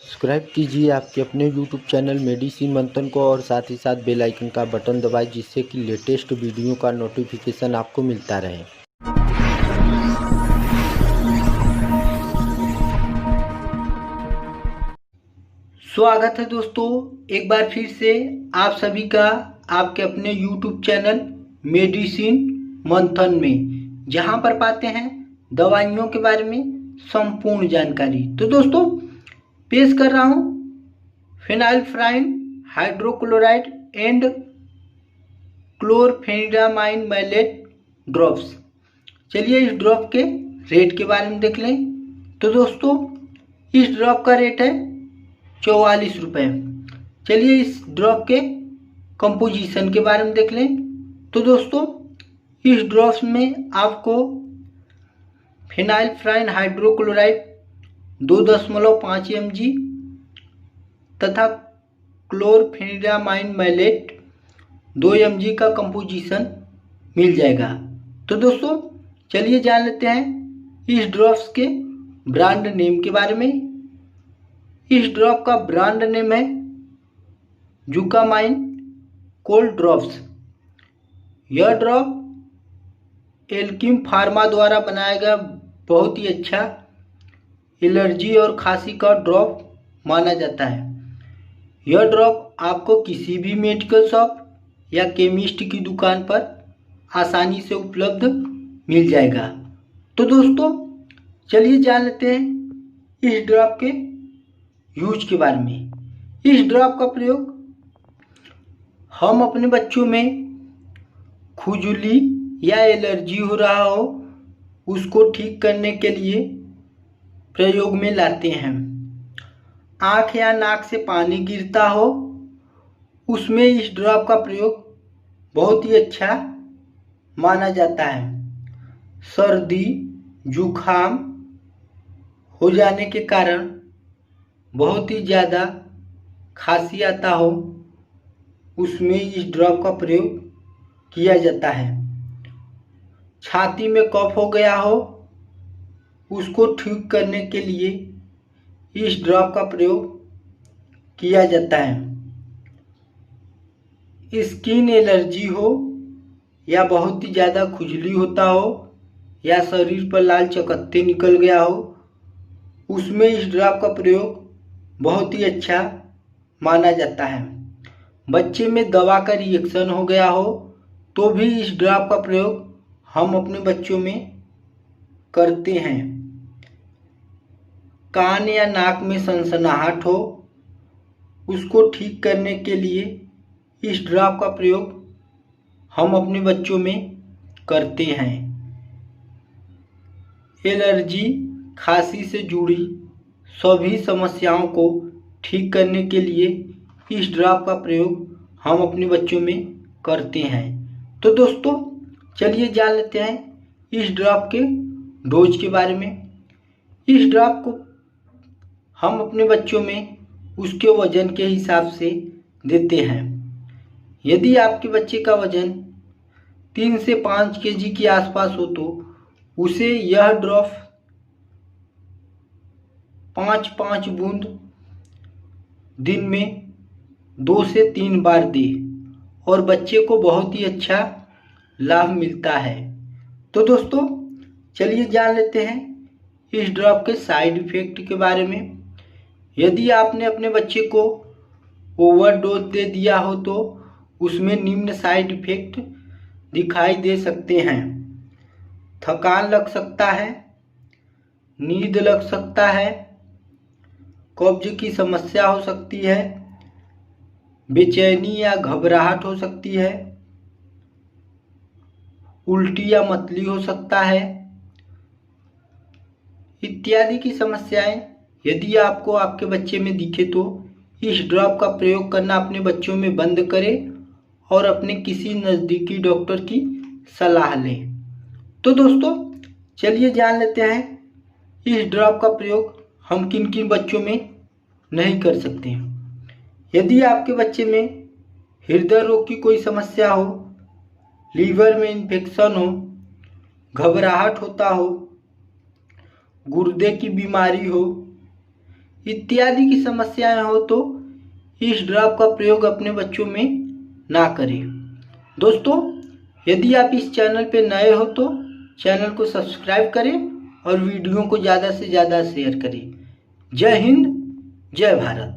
Subscribe कीजिए आपके अपने यूट्यूब चैनल मेडिसिन मंथन को और साथ ही साथ बेल आइकन का बटन दबाएं जिससे कि लेटेस्ट वीडियो का नोटिफिकेशन आपको मिलता रहे। स्वागत है दोस्तों, एक बार फिर से आप सभी का आपके अपने YouTube चैनल मेडिसिन मंथन में, जहां पर पाते हैं दवाइयों के बारे में संपूर्ण जानकारी। तो दोस्तों पेश कर रहा हूं phenylephrine hydrochloride and chlorpheniramine maleate drops. चलिए इस ड्रॉप के रेट के बारे में देख लें। तो दोस्तों इस ड्रॉप का रेट है 44 रुपये। चलिए इस ड्रॉप के कंपोजिशन के बारे में देख लें। तो दोस्तों इस ड्रॉप्स में आपको फेनाइलफ्राइन हाइड्रोक्लोराइड 2.5 mg तथा क्लोरफेनिरामाइन मैलेट 2 mg का कंपोजिशन मिल जाएगा। तो दोस्तों चलिए जान लेते हैं इस ड्रॉप्स के ब्रांड नेम के बारे में। इस ड्रॉप का ब्रांड नेम है जुकामाइन कोल्ड ड्रॉप्स। यह ड्रॉप एल्किम फार्मा द्वारा बनाया गया बहुत ही अच्छा एलर्जी और खांसी का ड्रॉप माना जाता है। यह ड्रॉप आपको किसी भी मेडिकल शॉप या केमिस्ट की दुकान पर आसानी से उपलब्ध मिल जाएगा। तो दोस्तों चलिए जान लेते हैं इस ड्रॉप के यूज के बारे में। इस ड्रॉप का प्रयोग हम अपने बच्चों में खुजली या एलर्जी हो रहा हो उसको ठीक करने के लिए प्रयोग में लाते हैं। आँख या नाक से पानी गिरता हो उसमें इस ड्रॉप का प्रयोग बहुत ही अच्छा माना जाता है। सर्दी जुखाम हो जाने के कारण बहुत ही ज़्यादा खांसी आता हो उसमें इस ड्रॉप का प्रयोग किया जाता है। छाती में कफ हो गया हो उसको ठीक करने के लिए इस ड्रॉप का प्रयोग किया जाता है। स्किन एलर्जी हो या बहुत ही ज़्यादा खुजली होता हो या शरीर पर लाल चकत्ते निकल गया हो उसमें इस ड्रॉप का प्रयोग बहुत ही अच्छा माना जाता है। बच्चे में दवा का रिएक्शन हो गया हो तो भी इस ड्रॉप का प्रयोग हम अपने बच्चों में करते हैं। कान या नाक में सनसनाहट हो उसको ठीक करने के लिए इस ड्रॉप का प्रयोग हम अपने बच्चों में करते हैं। एलर्जी खांसी से जुड़ी सभी समस्याओं को ठीक करने के लिए इस ड्रॉप का प्रयोग हम अपने बच्चों में करते हैं। तो दोस्तों चलिए जान लेते हैं इस ड्रॉप के डोज के बारे में। इस ड्रॉप को हम अपने बच्चों में उसके वजन के हिसाब से देते हैं। यदि आपके बच्चे का वजन 3 से 5 kg के आसपास हो तो उसे यह ड्रॉप 5-5 बूंद दिन में 2 से 3 बार दे और बच्चे को बहुत ही अच्छा लाभ मिलता है। तो दोस्तों चलिए जान लेते हैं इस ड्रॉप के साइड इफ़ेक्ट के बारे में। यदि आपने अपने बच्चे को ओवरडोज दे दिया हो तो उसमें निम्न साइड इफ़ेक्ट दिखाई दे सकते हैं। थकान लग सकता है, नींद लग सकता है, कब्ज की समस्या हो सकती है, बेचैनी या घबराहट हो सकती है, उल्टी या मतली हो सकता है इत्यादि की समस्याएं यदि आपको आपके बच्चे में दिखे तो इस ड्रॉप का प्रयोग करना अपने बच्चों में बंद करें और अपने किसी नज़दीकी डॉक्टर की सलाह लें। तो दोस्तों चलिए जान लेते हैं इस ड्रॉप का प्रयोग हम किन किन बच्चों में नहीं कर सकते हैं। यदि आपके बच्चे में हृदय रोग की कोई समस्या हो, लीवर में इन्फेक्शन हो, घबराहट होता हो, गुर्दे की बीमारी हो इत्यादि की समस्याएं हो तो इस ड्रॉप का प्रयोग अपने बच्चों में ना करें। दोस्तों, यदि आप इस चैनल पे नए हो तो चैनल को सब्सक्राइब करें और वीडियो को ज़्यादा से ज़्यादा शेयर करें। जय हिंद, जय भारत।